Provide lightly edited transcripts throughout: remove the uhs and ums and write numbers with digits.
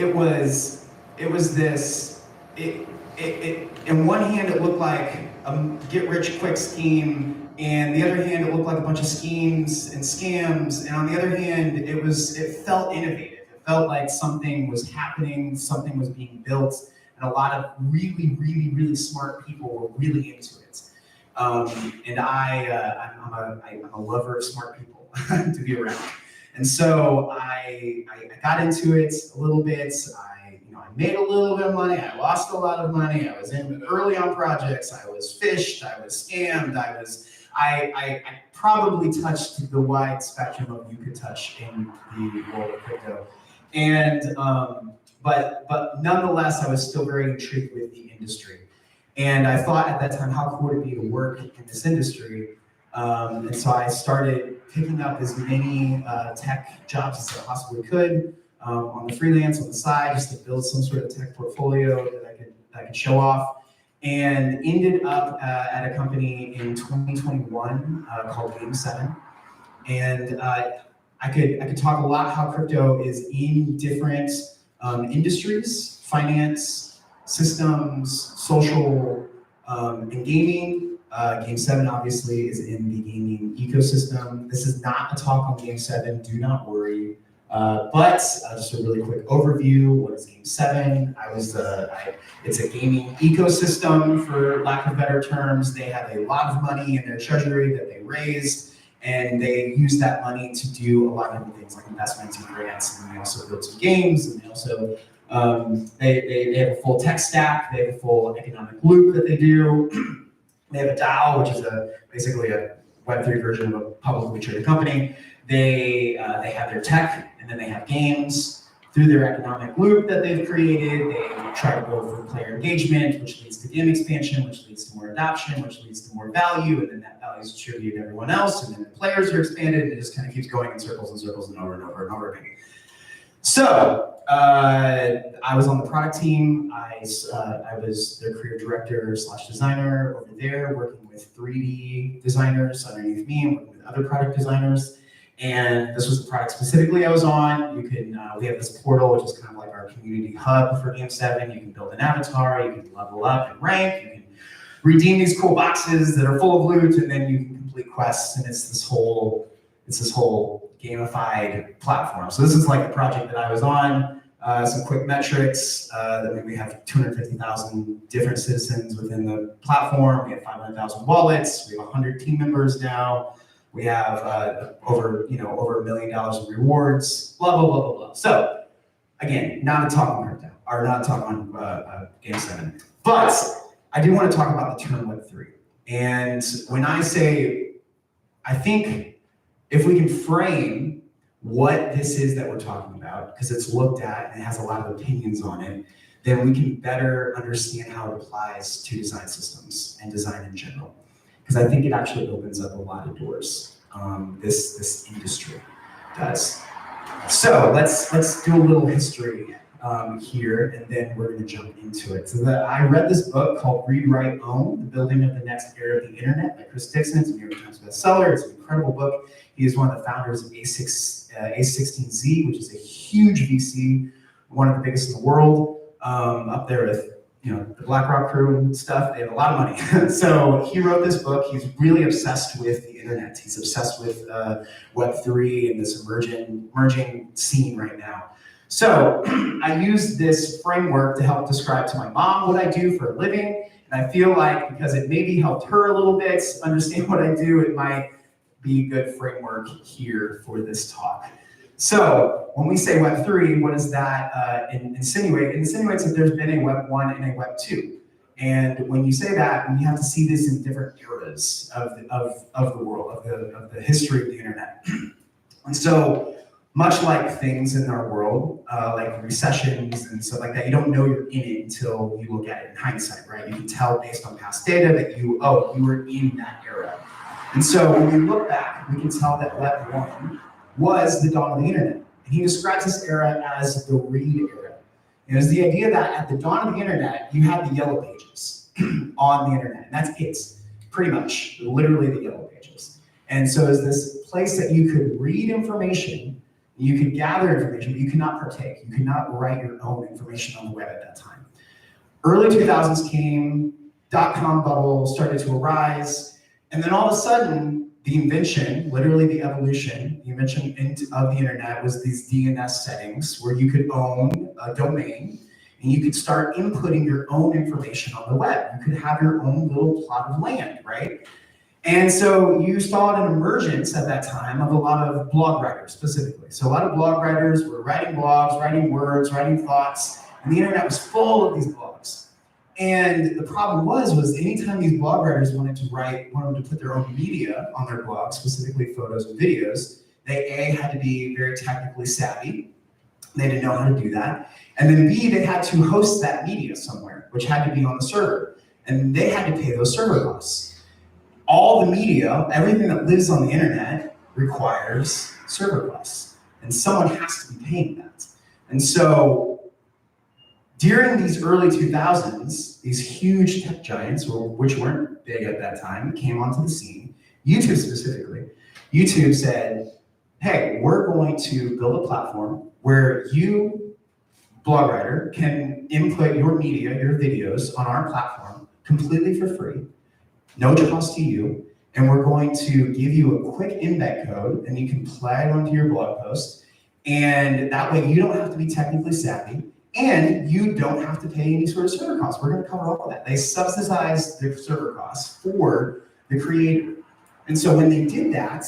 it was this. In one hand, it looked like a get-rich-quick scheme, and the other hand, it looked like a bunch of schemes and scams. And on the other hand, it felt innovative. It felt like something was happening, something was being built, and a lot of really, really, really smart people were really into it. And I'm a lover of smart people to be around. And so I got into it a little bit. I made a little bit of money. I lost a lot of money. I was in early on projects. I was phished. I was scammed. I probably touched the wide spectrum of you could touch in the world of crypto. And but nonetheless, I was still very intrigued with the industry. And I thought at that time, how cool would it be to work in this industry? And so I started picking up as many tech jobs as I possibly could on the freelance, on the side, just to build some sort of tech portfolio that I could show off. And ended up at a company in 2021 called Game7. And I could talk a lot how crypto is in different industries, finance, systems, social, and gaming. Game7 obviously is in the gaming ecosystem. This is not a talk on Game7, do not worry. But just a really quick overview, what is Game7? It's a gaming ecosystem, for lack of better terms. They have a lot of money in their treasury that they raised, and they use that money to do a lot of different things like investments and grants, and they also build some games, and they also they have a full tech stack, they have a full economic loop that they do. They have a DAO, which is basically a Web3 version of a publicly traded company. They have their tech, and then they have games. Through their economic loop that they've created, they try to go for player engagement, which leads to game expansion, which leads to more adoption, which leads to more value, and then that value is distributed to everyone else, and then the players are expanded, and it just kind of keeps going in circles and circles and over and over and over again. So I was on the product team. I was their career director / designer over there, working with 3D designers underneath me and working with other product designers. And this was the product specifically I was on. You can we have this portal, which is kind of like our community hub for Game7. You can build an avatar, you can level up and rank, you can redeem these cool boxes that are full of loot, and then you can complete quests, and it's this whole gamified platform. So this is like the project that I was on. Some quick metrics. We have 250,000 different citizens within the platform. We have 500,000 wallets. We have 100 team members now. We have over $1 million in rewards. Blah blah blah blah blah. So again, not a talk on crypto, or not a talk on Game7, but I do want to talk about the term Web3. And when I say, I think if we can frame what this is that we're talking about, because it's looked at and it has a lot of opinions on it, then we can better understand how it applies to design systems and design in general. Because I think it actually opens up a lot of doors. This industry does. So let's do a little history here, and then we're going to jump into it. So I read this book called Read, Write, Own: The Building of the Next Era of the Internet by Chris Dixon. It's a New York Times bestseller. It's an incredible book. He is one of the founders of A16Z, which is a huge VC, one of the biggest in the world, up there with the BlackRock crew and stuff. They have a lot of money. So he wrote this book. He's really obsessed with the internet. He's obsessed with Web3 and this emerging scene right now. So I use this framework to help describe to my mom what I do for a living. And I feel like because it maybe helped her a little bit understand what I do, it might be a good framework here for this talk. So when we say Web3, what does that insinuate? It insinuates that there's been a Web 1 and a Web 2. And when you say that, you have to see this in different eras of the world, of the history of the internet. And so much like things in our world, like recessions and stuff like that, you don't know you're in it until you look at it in hindsight, right? You can tell based on past data that you were in that era. And so when we look back, we can tell that Web 1 was the dawn of the internet. And he describes this era as the read era. It was the idea that at the dawn of the internet, you had the yellow pages on the internet. And that's it, pretty much, literally the yellow pages. And so it's this place that you could read information. You could gather information, but you could not partake. You could not write your own information on the web at that time. Early 2000s came, dot-com bubble started to arise, and then all of a sudden, the invention, literally the evolution, the invention of the internet was these DNS settings where you could own a domain and you could start inputting your own information on the web. You could have your own little plot of land, right? And so you saw an emergence at that time of a lot of blog writers specifically. So a lot of blog writers were writing blogs, writing words, writing thoughts, and the internet was full of these blogs. And the problem was anytime these blog writers wanted to put their own media on their blog, specifically photos and videos, they A, had to be very technically savvy. They didn't know how to do that. And then B, they had to host that media somewhere, which had to be on the server. And they had to pay those server costs. All the media, everything that lives on the internet requires server costs. And someone has to be paying that. And so during these early 2000s, these huge tech giants, which weren't big at that time, came onto the scene. YouTube specifically. YouTube said, hey, we're going to build a platform where you, blog writer, can input your media, your videos on our platform completely for free, no cost to you, and we're going to give you a quick embed code and you can plug it onto your blog post, and that way you don't have to be technically savvy, and you don't have to pay any sort of server costs. We're going to cover all of that. They subsidized the server costs for the creator. And so when they did that,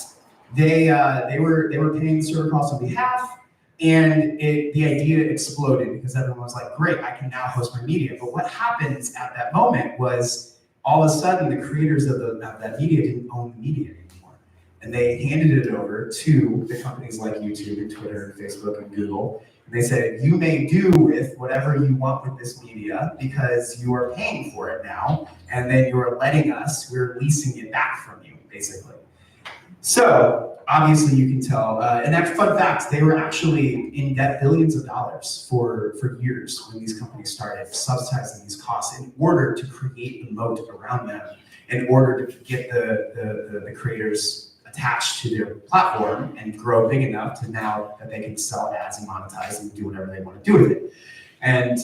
they were paying the server costs on behalf, and the idea exploded because everyone was like, great, I can now host my media. But what happens at that moment was all of a sudden the creators of that media didn't own the media anymore. And they handed it over to the companies like YouTube and Twitter and Facebook and Google. And they said, you may do with whatever you want with this media because you are paying for it now, and then you're letting us, we're leasing it back from you, basically. So obviously you can tell, and that fun fact, they were actually in debt billions of dollars for years when these companies started subsidizing these costs in order to create the moat around them, in order to get the creators attached to their platform and grow big enough to now that they can sell ads and monetize and do whatever they want to do with it. And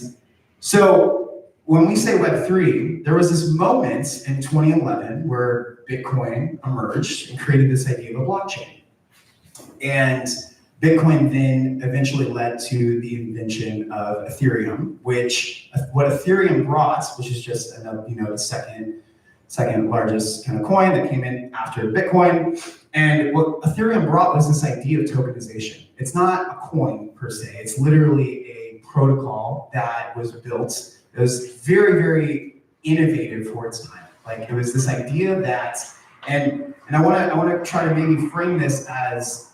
so when we say Web3, there was this moment in 2011 where Bitcoin emerged and created this idea of a blockchain. And Bitcoin then eventually led to the invention of Ethereum, which what Ethereum brought, which is just another, the second largest kind of coin that came in after Bitcoin. And what Ethereum brought was this idea of tokenization. It's not a coin per se, it's literally a protocol that was built. It was very, very innovative for its time. Like it was this idea that, and I want to try to maybe frame this as,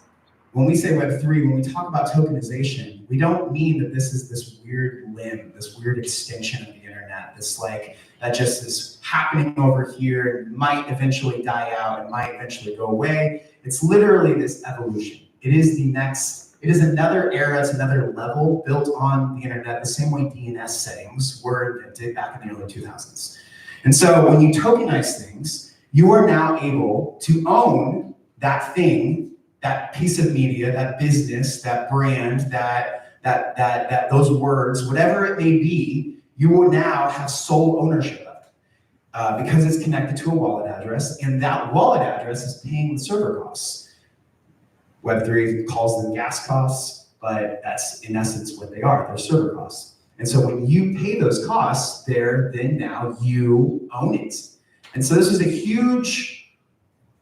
when we say Web3, when we talk about tokenization, we don't mean that this is this weird limb, this weird extension of the internet, this like, that just is happening over here and might eventually die out and might eventually go away. It's literally this evolution. It is another era, it's another level built on the internet, the same way DNS settings were invented back in the early 2000s. And so when you tokenize things, you are now able to own that thing, that piece of media, that business, that brand, that those words, whatever it may be, you will now have sole ownership of it because it's connected to a wallet address, and that wallet address is paying the server costs. Web3 calls them gas costs, but that's in essence what they are, they're server costs. And so when you pay those costs, then now you own it. And so this is a huge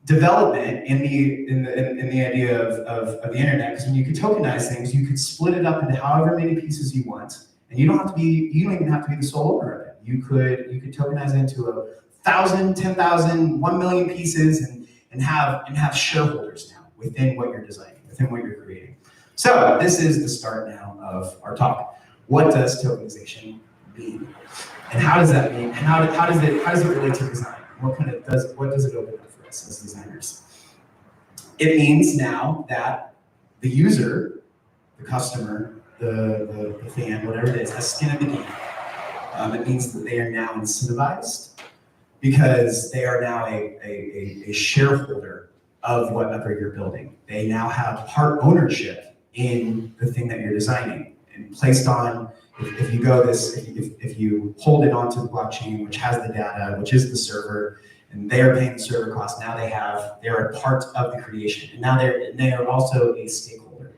development in the idea of the internet, because when you could tokenize things, you could split it up into however many pieces you want, and you don't even have to be the sole owner of it. You could tokenize it into 1,000, 10,000, 1 million pieces, and have shareholders now within what you're designing, within what you're creating. So this is the start now of our talk. What does tokenization mean, and how does that mean, and how does it relate to design? What does it open up for us as designers? It means now that the user, the customer, the fan, whatever it is, has skin in the game. It means that they are now incentivized because they are now a shareholder of whatever you're building. They now have part ownership in the thing that you're designing. And placed on, if you go this, if you hold it onto the blockchain, which has the data, which is the server, and they are paying the server cost, now they're a part of the creation. And now they are also a stakeholder.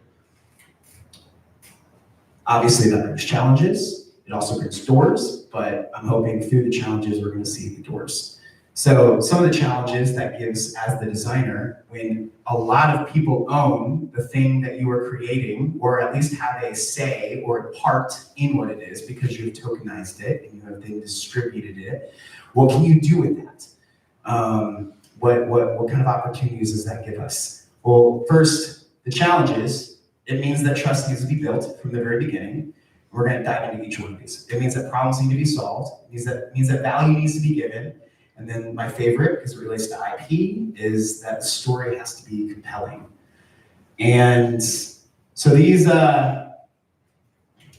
Obviously that brings challenges. It also brings doors, but I'm hoping through the challenges, we're gonna see the doors. So some of the challenges that gives as the designer, when a lot of people own the thing that you are creating, or at least have a say or a part in what it is because you've tokenized it and you have then distributed it, what can you do with that? What kind of opportunities does that give us? Well, first, the challenges, it means that trust needs to be built from the very beginning. We're gonna dive into each one of these. It means that problems need to be solved. It means that value needs to be given. And then my favorite, because it relates to IP, is that the story has to be compelling. And so these, let's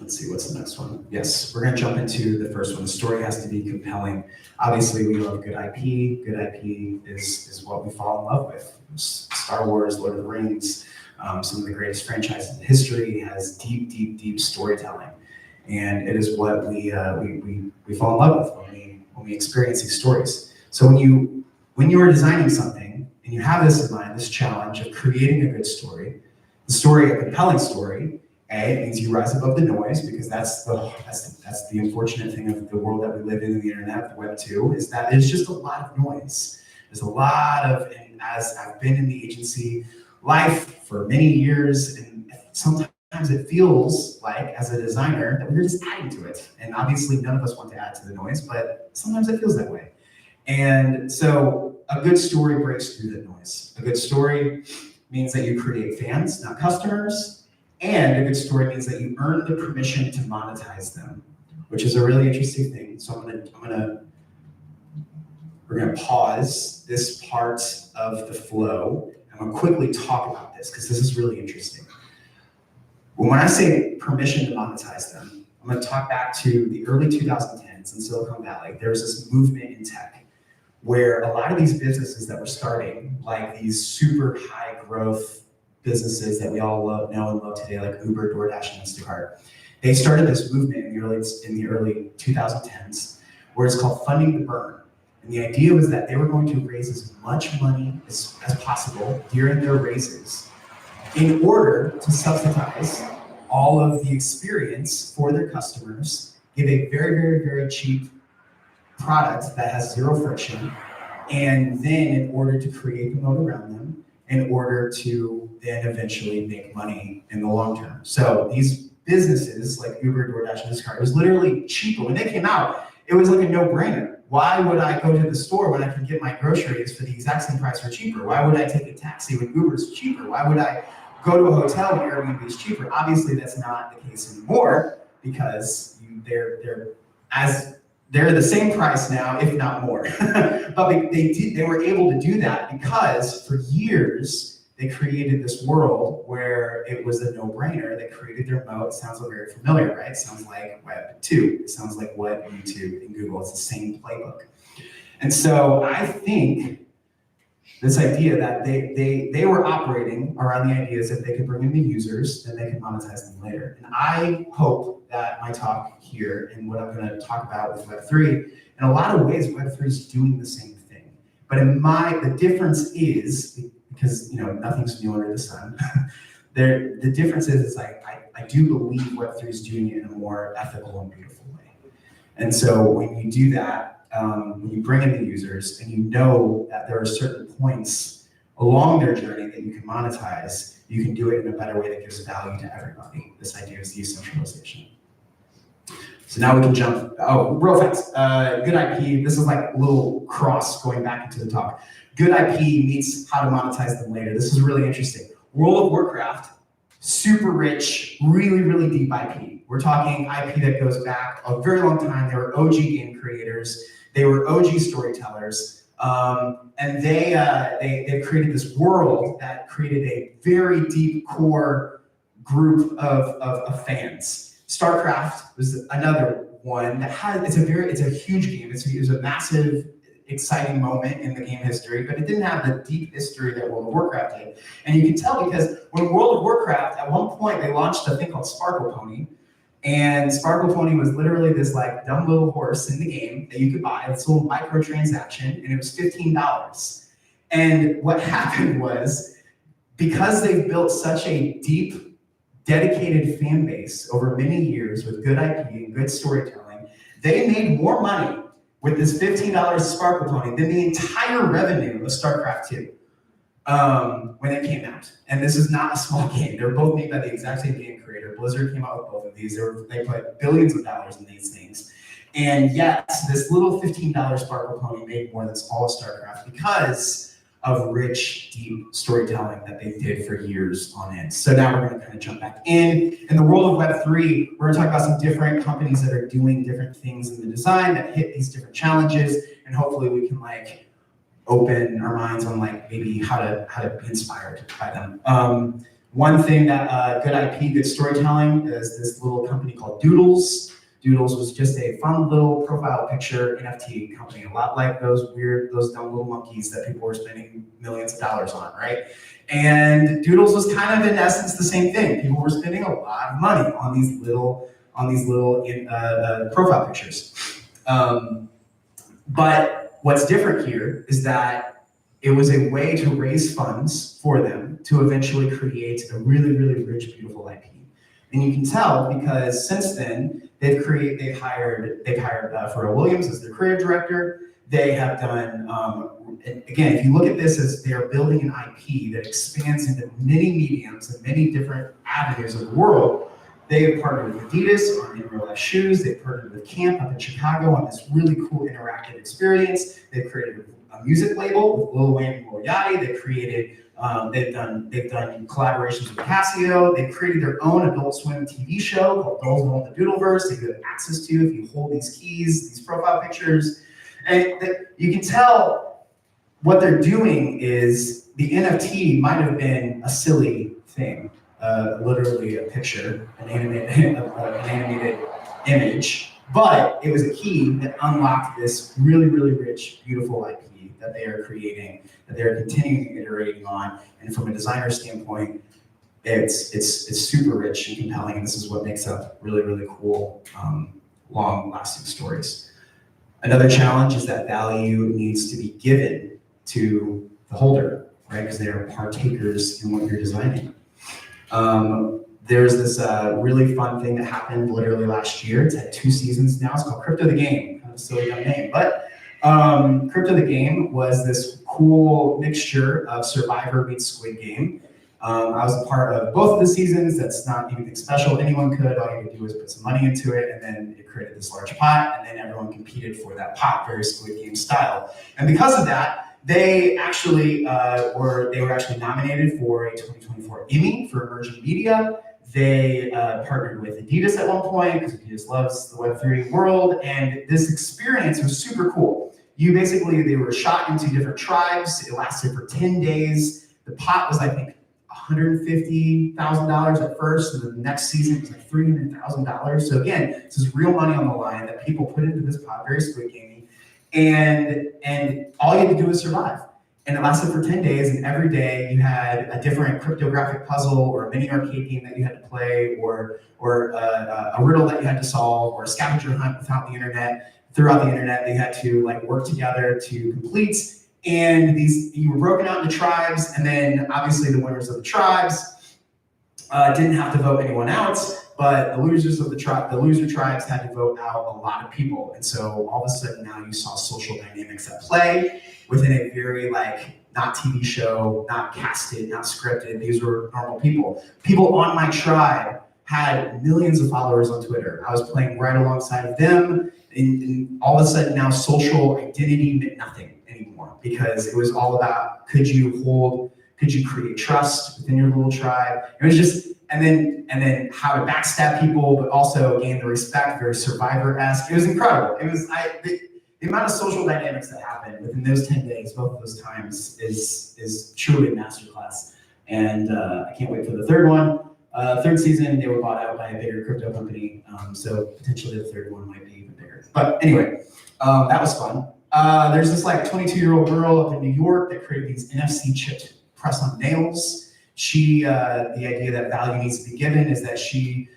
see, what's the next one? Yes, we're gonna jump into the first one. The story has to be compelling. Obviously, we love good IP. Good IP is what we fall in love with. Star Wars, Lord of the Rings, some of the greatest franchises in history, has deep, deep, deep storytelling. And it is what we fall in love with when we experience these stories. So when you are designing something and you have this in mind, this challenge of creating a good story, a compelling story, it means you rise above the noise, because that's the unfortunate thing of the world that we live in the internet, the Web 2, is that there's just a lot of noise. There's a lot of, and as I've been in the agency life for many years, and sometimes it feels like, as a designer, that we're just adding to it. And obviously none of us want to add to the noise, but sometimes it feels that way. And so a good story breaks through the noise. A good story means that you create fans, not customers. And a good story means that you earn the permission to monetize them, which is a really interesting thing. So we're gonna pause this part of the flow. I'm gonna quickly talk about this, because this is really interesting. When I say permission to monetize them, I'm gonna talk back to the early 2010s in Silicon Valley. There was this movement in tech where a lot of these businesses that were starting, like these super high growth businesses that we all know and love today, like Uber, DoorDash, and Instacart, they started this movement in the early 2010s, where it's called funding the burn. And the idea was that they were going to raise as much money as possible during their raises in order to subsidize all of the experience for their customers, give a very, very, very cheap product that has zero friction, and then in order to create the moat around them, in order to then eventually make money in the long term. So these businesses like Uber, DoorDash, and Instacart, it was literally cheaper. When they came out, it was like a no-brainer. Why would I go to the store when I can get my groceries for the exact same price or cheaper? Why would I take a taxi when Uber is cheaper? Why would I go to a hotel when Airbnb is cheaper? Obviously, that's not the case anymore, because they're the same price now, if not more. But they were able to do that because for years they created this world where it was a no-brainer. They created their moat. It sounds very familiar, right? It sounds like Web 2. It sounds like what YouTube and Google. It's the same playbook. And so I think this idea that they were operating around the ideas that they could bring in the users, then they could monetize them later. And I hope that my talk here and what I'm going to talk about with Web3, in a lot of ways, Web3 is doing the same thing. But the difference is, because nothing's new under the sun, the difference is I do believe Web3 is doing it in a more ethical and beautiful way. And so when you do that, when you bring in the users and you know that there are certain points along their journey that you can monetize, you can do it in a better way that gives value to everybody. This idea is decentralization. So now we can jump, real fast. Good IP, this is like a little cross going back into the talk. Good IP meets how to monetize them later. This is really interesting. World of Warcraft, super rich, really, really deep IP. We're talking IP that goes back a very long time. They were OG game creators. They were OG storytellers. And they created this world that created a very deep core group of fans. StarCraft was another one that it's a huge game. It was a massive exciting moment in the game history, but it didn't have the deep history that World of Warcraft did. And you can tell because when World of Warcraft, at one point, they launched a thing called Sparkle Pony. And Sparkle Pony was literally this like dumb little horse in the game that you could buy, this little microtransaction, and it was $15. And what happened was, because they've built such a deep, dedicated fan base over many years with good IP and good storytelling, they made more money with this $15 Sparkle Pony than the entire revenue of StarCraft 2 when it came out. And this is not a small game. They're both made by the exact same game creator. Blizzard came out with both of these. They put billions of dollars in these things. And yet, this little $15 Sparkle Pony made more than all of StarCraft because of rich, deep storytelling that they did for years on end. So now we're going to kind of jump back in. In the world of Web3, we're going to talk about some different companies that are doing different things in the design that hit these different challenges, and hopefully we can like open our minds on like maybe how to be inspired by them. One thing that good IP, good storytelling is this little company called Doodles. Doodles was just a fun little profile picture NFT company, a lot like those dumb little monkeys that people were spending millions of dollars on, right? And Doodles was kind of in essence the same thing. People were spending a lot of money on these little profile pictures. But what's different here is that it was a way to raise funds for them to eventually create a really, really rich, beautiful IP. And you can tell because since then, they've hired Pharrell Williams as their creative director. They have done, again, if you look at this as they're building an IP that expands into many mediums and many different avenues of the world. They have partnered with Adidas on in real life shoes. They've partnered with Camp up in Chicago on this really cool interactive experience. They've created a music label with Lil Wayne and Lil Yachty. They've created, they've done collaborations with Casio. They've created their own Adult Swim TV show called Dolls Involved in the Doodleverse that you have access to if you hold these keys, these profile pictures. And you can tell what they're doing is the NFT might have been a silly thing. Literally a picture, an animated image, but it was a key that unlocked this really, really rich, beautiful IP that they are creating, that they're continuing iterating on. And from a designer standpoint, it's super rich and compelling, and this is what makes up really, really cool, long-lasting stories. Another challenge is that value needs to be given to the holder, right? Because they are partakers in what you're designing. There's this really fun thing that happened literally last year. It's had 2 seasons now. It's called Crypto the Game. Kind of a silly dumb name, but Crypto the Game was this cool mixture of Survivor meets Squid Game. I was a part of both of the seasons. That's not anything special. Anyone could. All you could do was put some money into it, and then it created this large pot, and then everyone competed for that pot, very Squid Game style. And because of that, they actually were actually nominated for a 2024 Emmy for Emerging Media. They partnered with Adidas at one point because Adidas loves the Web3 world, and this experience was super cool. They were shot into different tribes. It lasted for 10 days. The pot was, I think, $150,000 at first, and the next season was like $300,000. So again, this is real money on the line that people put into this pot, very Squid Gamey, and all you had to do was survive. And it lasted for 10 days, and every day you had a different cryptographic puzzle or a mini arcade game that you had to play, or a riddle that you had to solve, or a scavenger hunt throughout the internet. They had to like work together to complete. And you were broken out into tribes, and then obviously the winners of the tribes didn't have to vote anyone out, but the loser tribes had to vote out a lot of people. And so all of a sudden now you saw social dynamics at play within a very not TV show, not casted, not scripted. These were normal people. People on my tribe had millions of followers on Twitter. I was playing right alongside of them, and all of a sudden now social identity meant nothing anymore, because it was all about could you create trust within your little tribe. It was just, and then how to backstab people, but also gain the respect, very Survivor-esque. It was incredible. It was the amount of social dynamics that happened within those 10 days, both of those times, is truly a masterclass. And I can't wait for the third one. Third season, they were bought out by a bigger crypto company, so potentially the third one might be even bigger. But anyway, that was fun. There's this like 22-year-old girl up in New York that created these NFC chipped press-on nails. The idea that value needs to be given is that she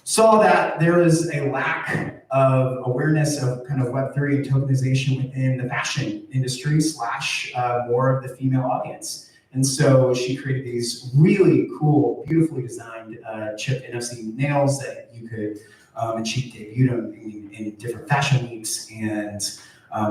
saw that there was a lack of awareness of kind of Web3 and tokenization within the fashion industry / more of the female audience. And so she created these really cool, beautifully designed chipped NFC nails that you could, and she debuted them in different fashion weeks, and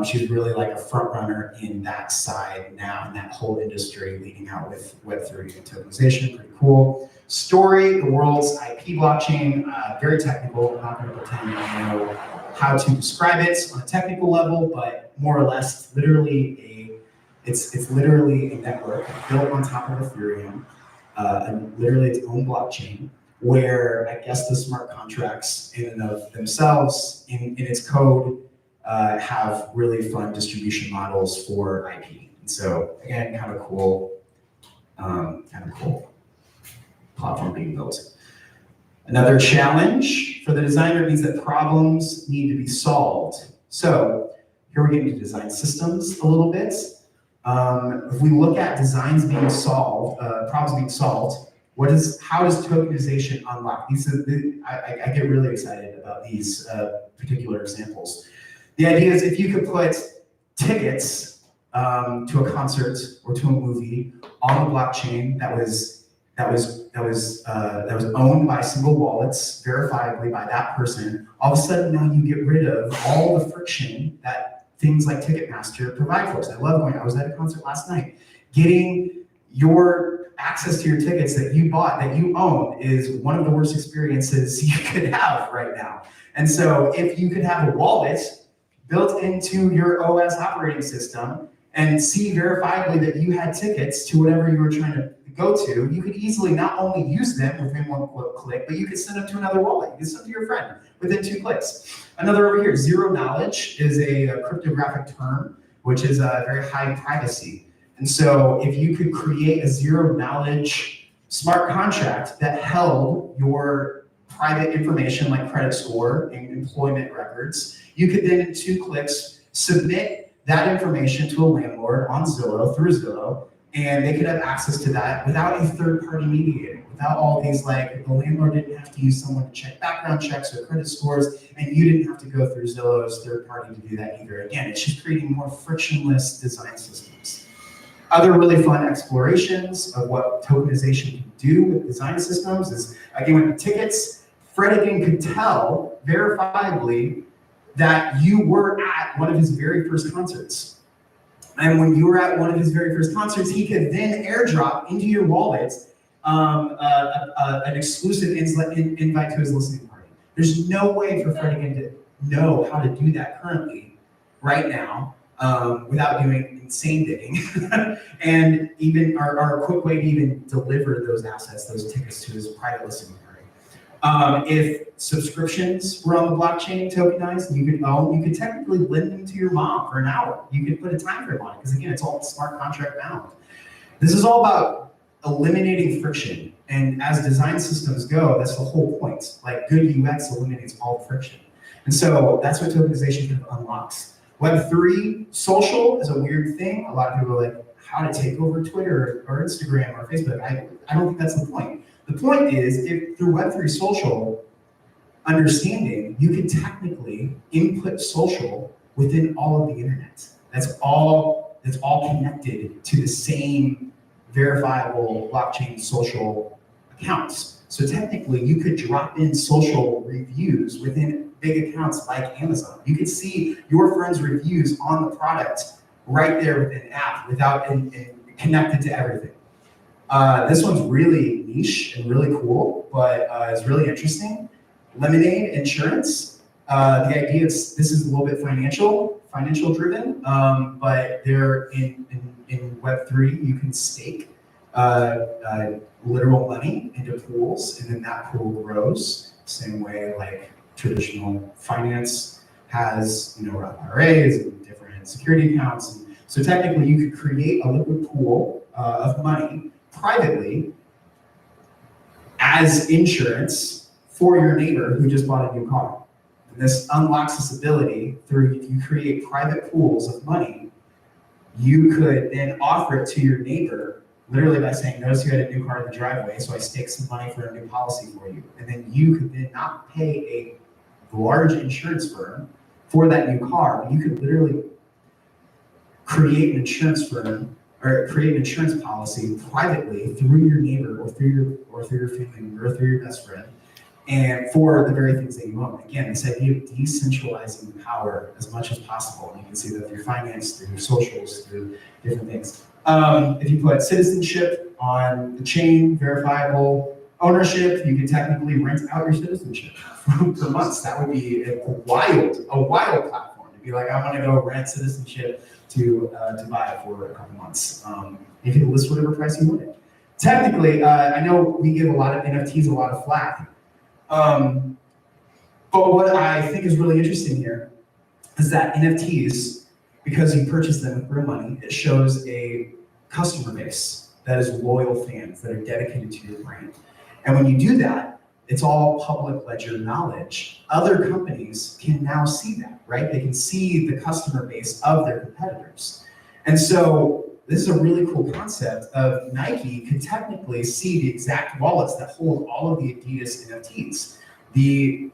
she's really like a front runner in that side now, in that whole industry, leading out with Web3 and tokenization. Pretty cool. Story, the world's IP blockchain, very technical. I'm not going to pretend I know how to describe it on a technical level, but more or less, it's literally a network built on top of Ethereum, and literally its own blockchain, where I guess the smart contracts in and of themselves, in its code, have really fun distribution models for IP. And so again, kind of cool platform being built. Another challenge for the designer means that problems need to be solved. So here we're getting to design systems a little bit. If we look at designs being solved, problems being solved, how does tokenization unlock? I get really excited about these particular examples. The idea is if you could put tickets to a concert or to a movie on the blockchain that was owned by single wallets, verifiably by that person, all of a sudden now you get rid of all the friction that things like Ticketmaster provide for us. I love going. I was at a concert last night. Getting your access to your tickets that you bought, that you own, is one of the worst experiences you could have right now. And so if you could have a wallet built into your OS operating system and see verifiably that you had tickets to whatever you were trying to go to, you could easily not only use them within one click, but you could send them to another wallet. You could send them to your friend within 2 clicks. Another over here, zero knowledge is a cryptographic term, which is very high privacy. And so if you could create a zero knowledge smart contract that held your private information like credit score and employment records, you could then in 2 clicks submit that information to a landlord on Zillow, through Zillow, and they could have access to that without a third-party mediator, without all these, like, the landlord didn't have to use someone to check background checks or credit scores, and you didn't have to go through Zillow's third-party to do that either. Again, it's just creating more frictionless design systems. Other really fun explorations of what tokenization can do with design systems is, again, with the tickets, Fred again could tell verifiably that you were at one of his very first concerts. And when you were at one of his very first concerts, he could then airdrop into your wallet an exclusive invite to his listening party. There's no way for Fred again to know how to do that currently, right now, without doing insane digging. And even our quick way to even deliver those assets, those tickets, to his private listening party. If subscriptions were on the blockchain tokenized, you could technically lend them to your mom for an hour. You could put a time frame on it, because again, it's all smart contract bound. This is all about eliminating friction. And as design systems go, that's the whole point. Like, good UX eliminates all friction. And so that's what tokenization kind of unlocks. Web3 social is a weird thing. A lot of people are like, how to take over Twitter or Instagram or Facebook. I don't think that's the point. The point is, if through Web3 social understanding, you can technically input social within all of the internet. That's all connected to the same verifiable blockchain social accounts. So technically, you could drop in social reviews within big accounts like Amazon. You could see your friends' reviews on the product right there within the app without and connected to everything. This one's really niche and really cool, but it's really interesting. Lemonade Insurance. The idea is this is a little bit financial driven, but they're in Web3, you can stake literal money into pools, and then that pool grows. Same way like traditional finance has, Roth IRAs and different security accounts. And so technically, you could create a liquid pool of money privately as insurance for your neighbor who just bought a new car. And this unlocks this ability through, if you create private pools of money, you could then offer it to your neighbor, literally by saying, notice you had a new car in the driveway, so I staked some money for a new policy for you. And then you could then not pay a large insurance firm for that new car, but you could literally create an insurance firm or create an insurance policy privately through your neighbor or through your family member or through your best friend, and for the very things that you own. Again, this idea of decentralizing the power as much as possible. And you can see that through finance, through socials, through different things. If you put citizenship on the chain, verifiable ownership, you can technically rent out your citizenship for months. That would be a wild platform to be like, I want to go rent citizenship to buy it for a couple months. You can list whatever price you want it. Technically, I know we give a lot of NFTs a lot of flack. But what I think is really interesting here is that NFTs, because you purchase them with real money, it shows a customer base that is loyal fans that are dedicated to your brand. And when you do that, it's all public ledger knowledge. Other companies can now see that, right? They can see the customer base of their competitors. And so this is a really cool concept of Nike could technically see the exact wallets that hold all of the Adidas NFTs. The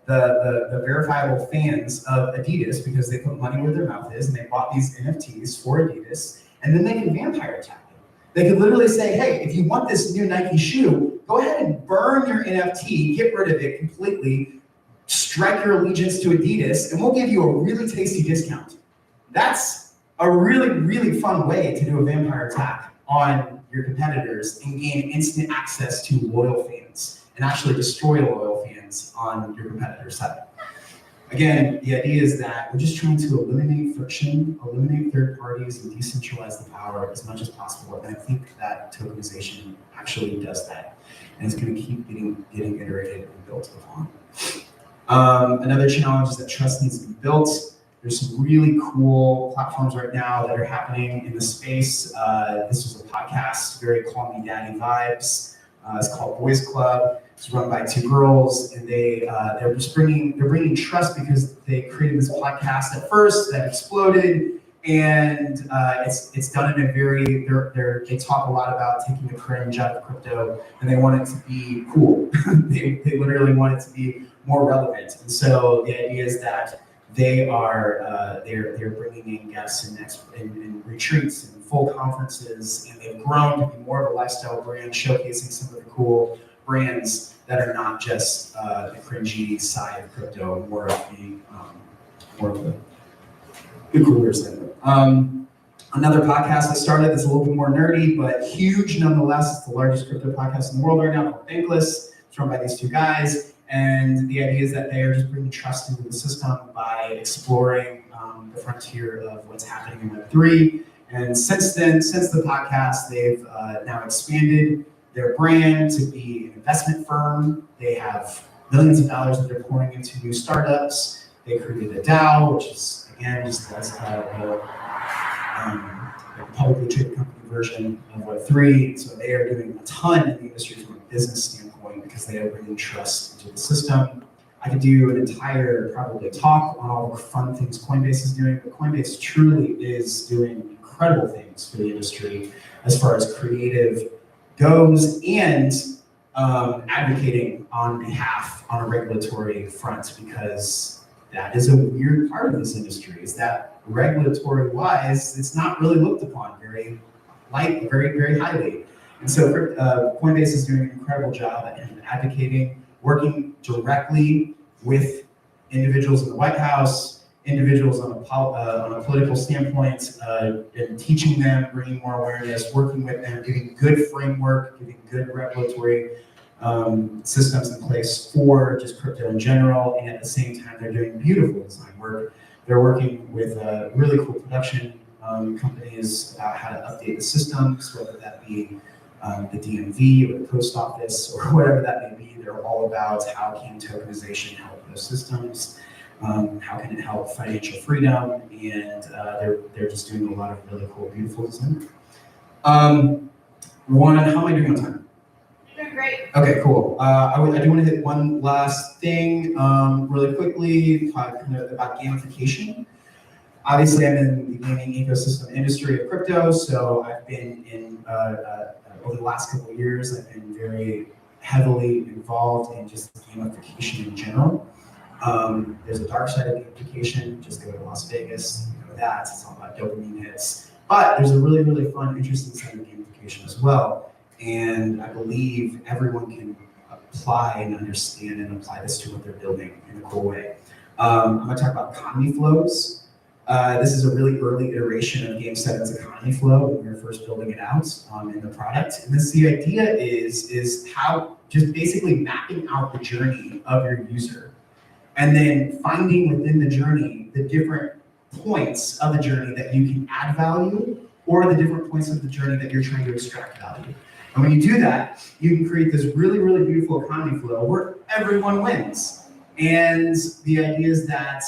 verifiable fans of Adidas, because they put money where their mouth is and they bought these NFTs for Adidas, and then they could vampire attack them. They could literally say, hey, if you want this new Nike shoe, go ahead and burn your NFT, get rid of it completely, strike your allegiance to Adidas, and we'll give you a really tasty discount. That's a really, really fun way to do a vampire attack on your competitors and gain instant access to loyal fans and actually destroy loyal fans on your competitor's side. Again, the idea is that we're just trying to eliminate friction, eliminate third parties, and decentralize the power as much as possible. And I think that tokenization actually does that. And it's going to keep getting iterated and built upon. Another challenge is that trust needs to be built. There's some really cool platforms right now that are happening in the space. This was a podcast, very Call Me Daddy vibes. It's called Boys Club. It's run by two girls, and they're bringing trust because they created this podcast at first that exploded, and it's done in a very they talk a lot about taking the cringe out of crypto, and they want it to be cool. they literally want it to be more relevant, and so the idea is that they are they're bringing in guests and retreats and full conferences, and they've grown to be more of a lifestyle brand, showcasing some of the cool brands that are not just the cringy side of crypto, more of the cooler side. Another podcast I started that's a little bit more nerdy, but huge nonetheless. It's the largest crypto podcast in the world right now, called Bankless. It's run by these two guys. And the idea is that they are just bringing trust into the system by exploring the frontier of what's happening in Web3. And since the podcast, they've now expanded their brand to be an investment firm. They have millions of dollars that they're pouring into new startups. They created a DAO, which is, again, just as a publicly traded company version of Web3. So they are doing a ton in the industry from a business standpoint because they are bringing trust into the system. I could do an entire probably talk on all the fun things Coinbase is doing, but Coinbase truly is doing incredible things for the industry as far as creative goes and advocating on a regulatory front, because that is a weird part of this industry, is that regulatory wise, it's not really looked upon very highly. And so Coinbase is doing an incredible job at advocating, working directly with individuals in the White House, individuals on a political standpoint, and teaching them, bringing more awareness, working with them, giving good framework, giving good regulatory systems in place for just crypto in general. And at the same time, they're doing beautiful design work. They're working with really cool production companies about how to update the systems, whether that be the DMV or the post office or whatever that may be. They're all about how can tokenization help those systems. How can it help financial freedom? And they're just doing a lot of really cool, beautiful design. How am I doing on time? great. Okay, cool. I do want to hit one last thing really quickly, talk kind of about gamification. Obviously, I'm in the gaming ecosystem industry of crypto, so I've been in, over the last couple of years, I've been very heavily involved in just gamification in general. There's a dark side of gamification, just go to Las Vegas, you know that, it's all about dopamine hits. But there's a really, really fun, interesting side of gamification as well. And I believe everyone can apply and understand and apply this to what they're building in a cool way. I'm gonna talk about economy flows. This is a really early iteration of Game7's economy flow when we were first building it out in the product. And the idea is how just basically mapping out the journey of your user and then finding within the journey the different points of the journey that you can add value or the different points of the journey that you're trying to extract value. And when you do that, you can create this really, really beautiful economy flow where everyone wins. And the idea is that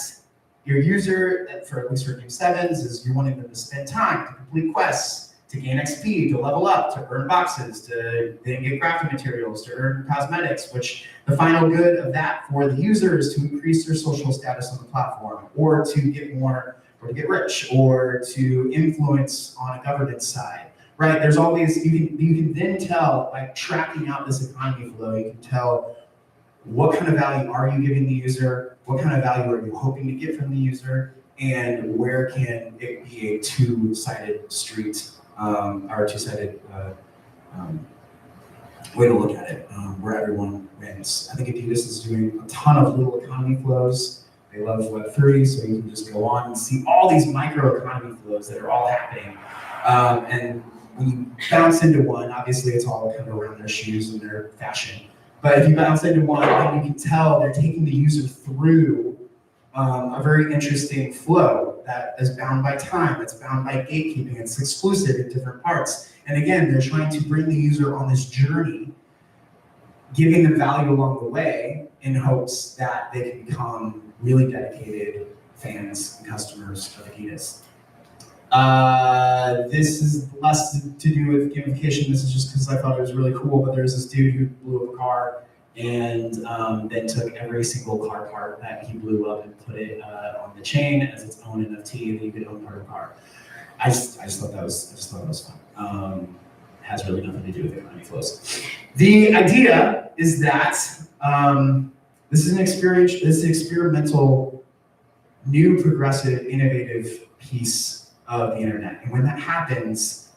your user, for at least for Game7s, is you're wanting them to spend time to complete quests, to gain XP, to level up, to earn boxes, to then get crafting materials, to earn cosmetics, which the final good of that for the user is to increase their social status on the platform, or to get more, or to get rich, or to influence on a governance side, right? There's always, you can then tell, by tracking out this economy flow, you can tell what kind of value are you giving the user, what kind of value are you hoping to get from the user, and where can it be a two-sided street, or a two-sided way to look at it, where everyone wins. I think Adidas is doing a ton of little economy flows. They love Web3, so you can just go on and see all these micro economy flows that are all happening. And when you bounce into one, obviously it's all kind of around their shoes and their fashion. But if you bounce into one, then you can tell they're taking the user through a very interesting flow that is bound by time, it's bound by gatekeeping, it's exclusive in different parts. And again, they're trying to bring the user on this journey, giving them value along the way in hopes that they can become really dedicated fans and customers of Adidas. This is less to do with gamification. This is just because I thought it was really cool, but there's this dude who blew up a car and then took every single car part that he blew up and put it on the chain as its own NFT, and you could own part of the car. I just thought that was fun. Has really nothing to do with economy flows. The idea is that this is an experimental, new, progressive, innovative piece of the internet. And when that happens,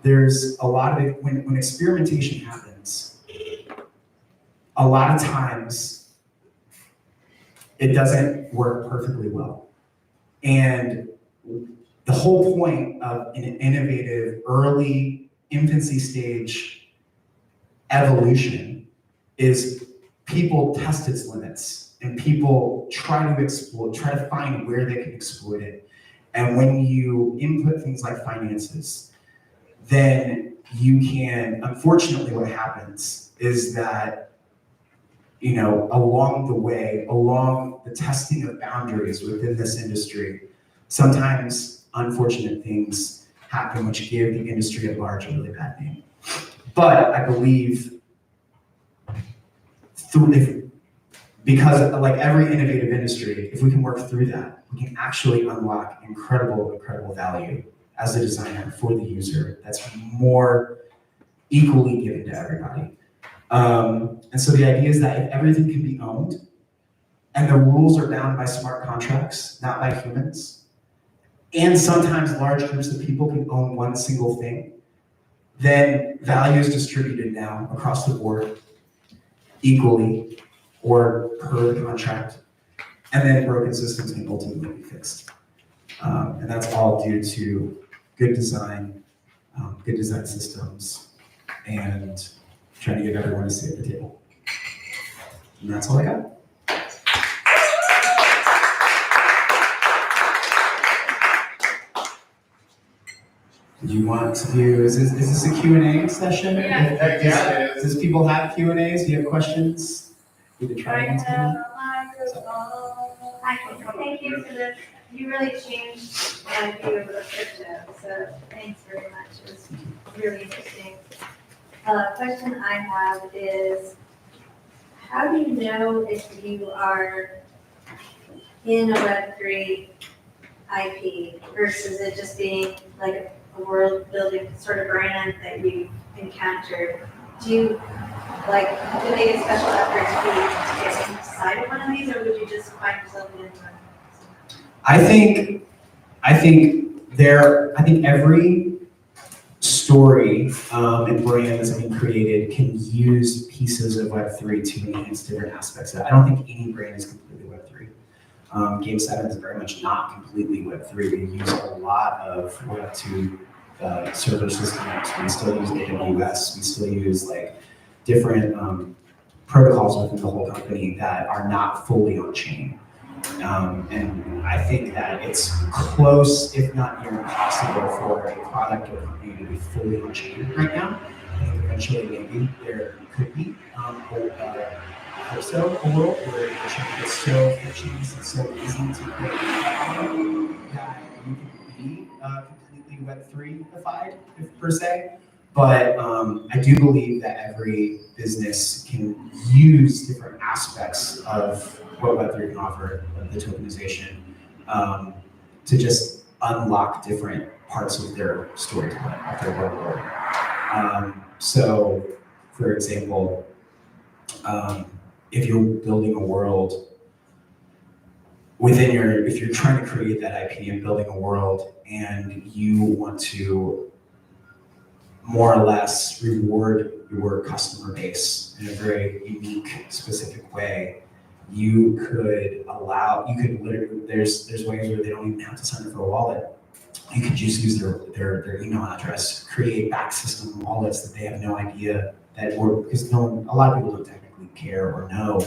there's a lot of it, when experimentation happens, a lot of times it doesn't work perfectly well. And the whole point of an innovative, early infancy stage evolution is people test its limits and people try to find where they can exploit it. And when you input things like finances, then you can, unfortunately what happens is that, you know, along the way, along the testing of boundaries within this industry, sometimes unfortunate things happen which give the industry at large a really bad name. But I believe because like every innovative industry, if we can work through that, we can actually unlock incredible value as a designer for the user that's more equally given to everybody. And so the idea is that if everything can be owned and the rules are bound by smart contracts, not by humans, and sometimes large groups of people can own one single thing, then value is distributed now across the board equally or per the contract, and then broken systems can ultimately be fixed. And that's all due to good design systems, and trying to get everyone to sit at the table. And that's all I got. Do you want to do, is this a Q&A session? Yeah. Does people have Q&As? Do you have questions? We could try one today. Thank you for this. You really changed my view of crypto, so thanks very much. It was really interesting. Question I have is, how do you know if you are in a Web3 IP versus it just being like a world building sort of brand that you encountered? Do you do they get special efforts for you to get inside of one of these, or would you just find yourself in one? I think every story and brand that's being created can use pieces of Web3 to enhance different aspects of it. I don't think any brand is completely Web3. Game7 is very much not completely Web3. We use a lot of Web2 server systems. We still use AWS. We still use like different protocols within the whole company that are not fully on chain. And I think that it's close, if not near impossible, for a product or company to be fully on chain right now. I think eventually maybe there could be also a world where the chain is so frictionless and so easy to create that you can be completely Web3ified, per se. But I do believe that every business can use different aspects of what Web3 can offer, the tokenization, to just unlock different parts of their storytelling, of their world. So, for example, if you're building a world if you're trying to create that IP and building a world and you want to more or less reward your customer base in a very unique, specific way, you could literally, there's ways where they don't even have to sign up for a wallet. You could just use their email address, create back system wallets that they have no idea that work, because a lot of people don't technically care or know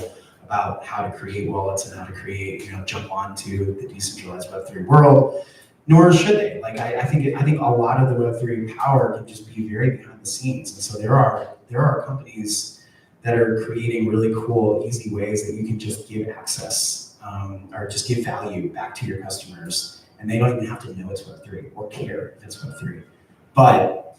about how to create wallets and how to create, jump onto the decentralized Web3 world. Nor should they. Like I think a lot of the Web3 power can just be very behind the scenes, and so there are companies that are creating really cool, easy ways that you can just give access or just give value back to your customers, and they don't even have to know it's Web3 or care if it's Web3. But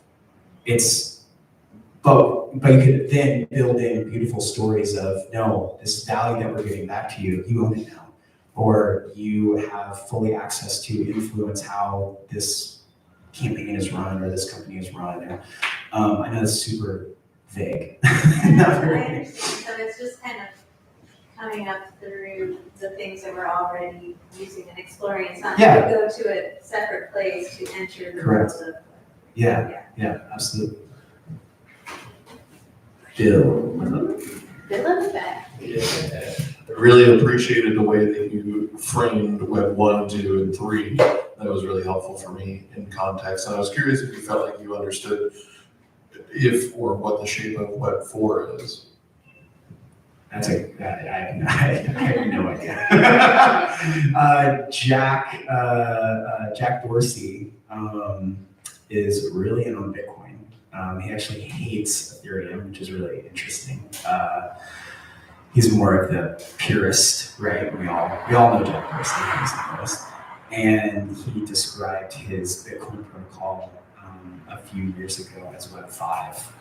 you could then build in beautiful stories of, no, this value that we're giving back to you, you own it now. Or you have fully access to influence how this campaign is run or this company is run. I know it's super vague. Not very I understand. So it's just kind of coming up through the things that we're already using and exploring. It's not Yeah. to go to a separate place to enter the Correct. world of. Yeah, absolutely. Bill. Bill in the back. Yeah. I really appreciated the way that you framed Web 1, 2, and 3. That was really helpful for me in context. And I was curious if you felt like you understood if or what the shape of Web 4 is. I have no idea. Jack Dorsey is really in on Bitcoin. He actually hates Ethereum, which is really interesting. He's more of the purist, right? We all know Jack Dorsey, he's the purist. And he described his Bitcoin protocol a few years ago as Web 5,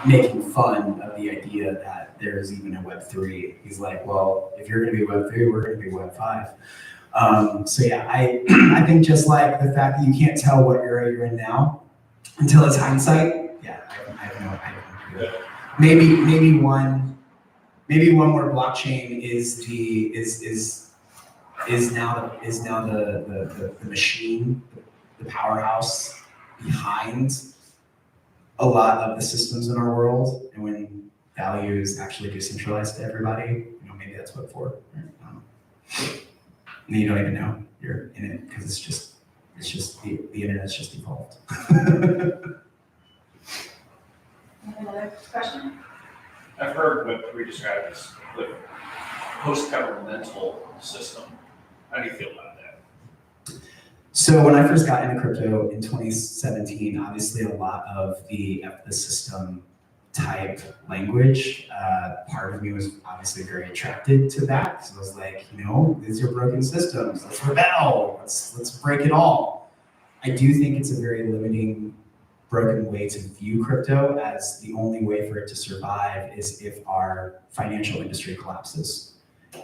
making fun of the idea that there's even a Web 3. He's like, well, if you're going to be Web 3, we're going to be Web 5. So yeah, I think just like the fact that you can't tell what era you're in now until it's hindsight. Yeah, I have no idea. Maybe one more blockchain is now the machine, the powerhouse behind a lot of the systems in our world, and when value is actually decentralized to everybody, maybe that's Web 4. And you don't even know you're in it because it's just the internet's just evolved. Another question? I've heard Web3 described as the post-governmental system. How do you feel about that? So when I first got into crypto in 2017, obviously a lot of the system type language, part of me was obviously very attracted to that. So I was like, these are broken systems. Let's rebel. Let's break it all. I do think it's a very limiting broken way to view crypto as the only way for it to survive is if our financial industry collapses.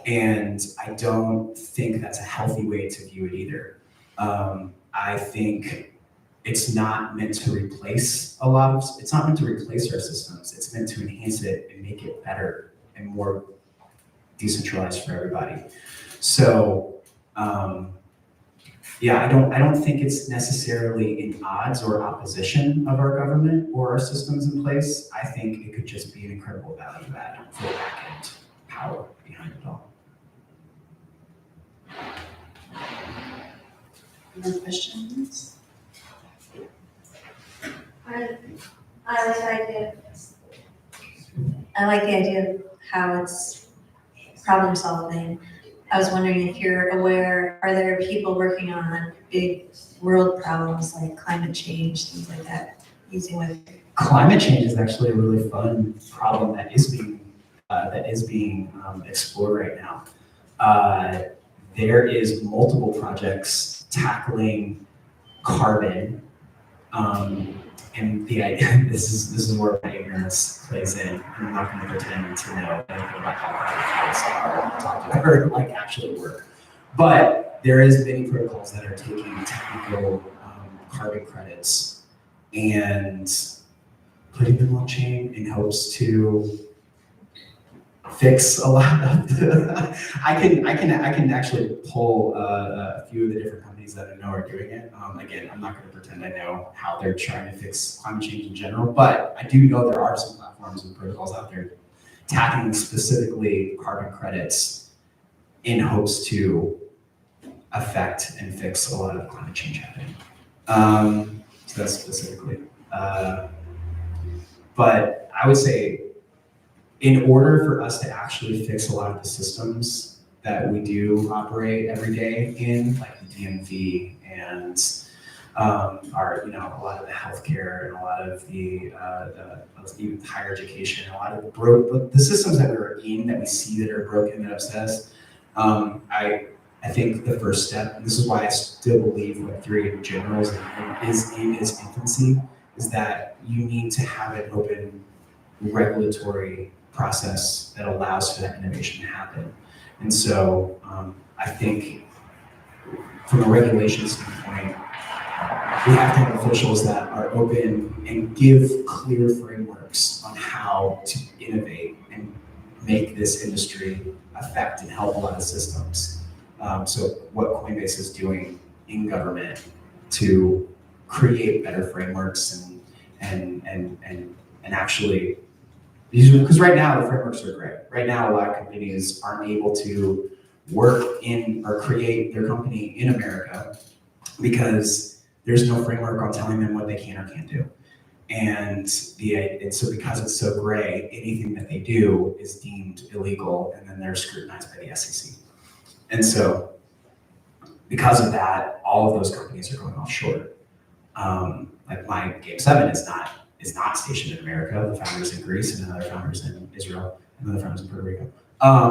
And I don't think that's a healthy way to view it either. I think it's not meant to replace it's not meant to replace our systems. It's meant to enhance it and make it better and more decentralized for everybody. So, yeah, I don't think it's necessarily in odds or opposition of our government or our systems in place. I think it could just be an incredible value add for the back end power behind it all. More questions? I like the idea. I like the idea of how it's problem solving. I was wondering if you're aware, are there people working on big world problems like climate change, things like that, using Web3? Climate change is actually a really fun problem that is being explored right now. There is multiple projects tackling carbon, and the idea, this is where my ignorance plays in. I'm not going to pretend to know anything about how carbon credits are talked about or like actually work. But there is many protocols that are taking technical carbon credits and putting them on chain in hopes to fix a lot of the, I can actually pull a few of the different companies that I know are doing it. Again, I'm not going to pretend I know how they're trying to fix climate change in general, but I do know there are some platforms and protocols out there tackling specifically carbon credits in hopes to affect and fix a lot of the climate change happening. So that's specifically. But I would say, in order for us to actually fix a lot of the systems that we do operate every day in, like the DMV and a lot of the healthcare and a lot of the even higher education, a lot of the systems that we're in that we see that are broken that upset us. I think the first step, and this is why I still believe Web3 in general is in its infancy, is that you need to have an open regulatory process that allows for that innovation to happen. And so I think from a regulation standpoint, we have to have officials that are open and give clear frameworks on how to innovate and make this industry affect and help a lot of systems. So what Coinbase is doing in government to create better frameworks and actually, because right now the frameworks are great. Right now, a lot of companies aren't able to work in or create their company in America because there's no framework on telling them what they can or can't do. And so because it's so gray, anything that they do is deemed illegal, and then they're scrutinized by the SEC. And so because of that, all of those companies are going offshore. Like my Game7 is not stationed in America. The founders in Greece, and another founders in Israel, and another founders in Puerto Rico.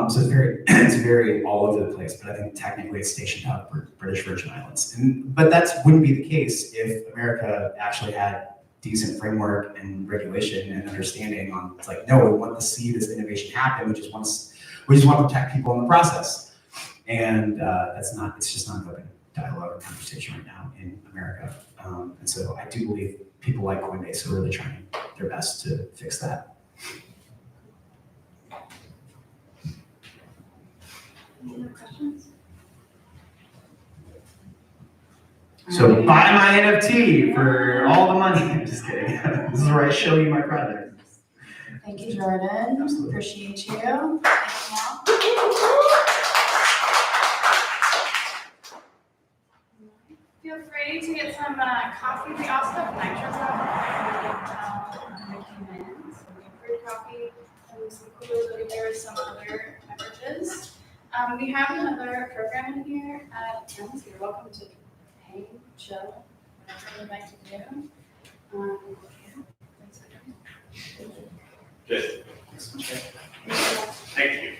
So it's very all over the place. But I think technically it's stationed out of British Virgin Islands. But that wouldn't be the case if America actually had decent framework and regulation and understanding on. It's like, no, we want to see this innovation happen. We just want to protect people in the process. And it's just not an open dialogue or conversation right now in America. And so I do believe people like Coinbase are really trying their best to fix that. Any other questions? So buy my NFT for all the money. I'm just kidding. This is where I show you my project. Thank you, Jordan. Absolutely. Appreciate you. Thank you. Feel free to get some coffee. We also have nitros out when they came in. So we have free coffee and some coolers over here with some other beverages. We have another program in here at Tim's. You're welcome to hang, chill, whatever you'd like to do. Good. Thank you.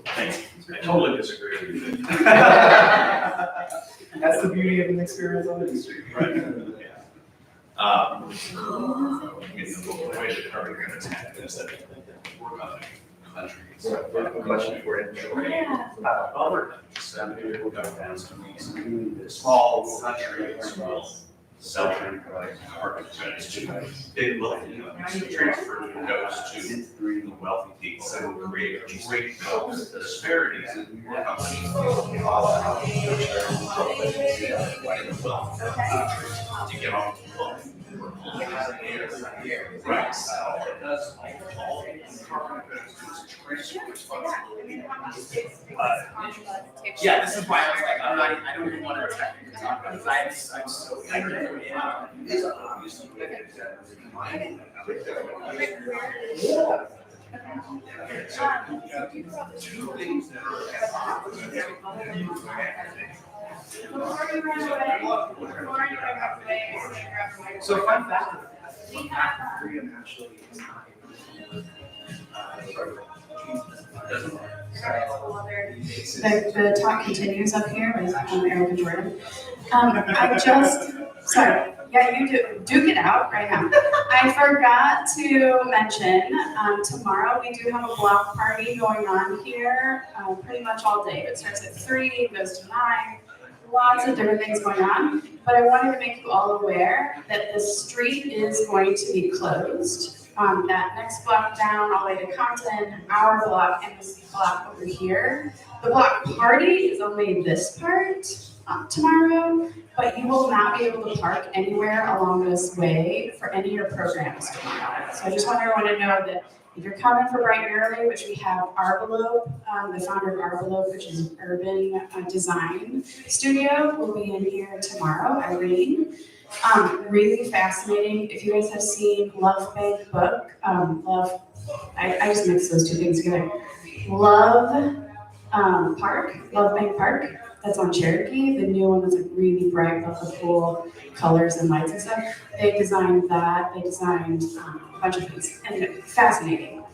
Thank you. I totally disagree with you. That's the beauty of an experience on the street. Right, yeah. The way that we're gonna attack this, that we're not countries. Question for it. Yeah. Other countries, we'll go down to these small countries, self-employed, They will, transfer goes to the wealthy people, so we create great disparities in companies. To get off the hook. Right. Yeah, this is why I was like, I don't even want to technically talk about this. I'm so ignorant. So fun fact. We have, Freedom actually is not. The talk continues up here with Eric and Jordan. Sorry, yeah, you do get out right now. I forgot to mention, tomorrow we do have a block party going on here, pretty much all day. It starts at 3, goes to 9, lots of different things going on. But I wanted to make you all aware that the street is going to be closed. That next block down, all the way to Compton, our block, and this block over here. The block party is only this part tomorrow, but you will not be able to park anywhere along this way for any of your programs tomorrow. So I just want everyone to know that if you're coming for bright and early, which we have Arvelope, the founder of Arvelope, which is an urban design studio, will be in here tomorrow, Irene. Really fascinating. If you guys have seen Love Bank book, I just mix those two things together. Love Bank Park, that's on Cherokee. The new one was like really bright, lots of cool colors and lights and stuff. They designed that. They designed a bunch of things, and fascinating.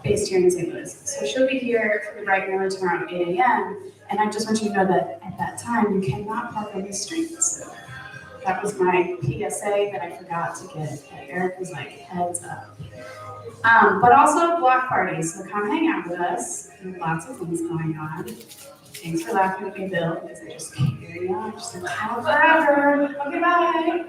Based here in St. Louis. So she'll be here for the bright and early tomorrow at 8 a.m. And I just want you to know that at that time you cannot park on the streets. So that was my PSA that I forgot to get. Eric was like, heads up. But also block parties, so come hang out with us. There's lots of things going on. Thanks for laughing at me, Bill, because I just can't hear you. I'm just like, forever. Okay, bye.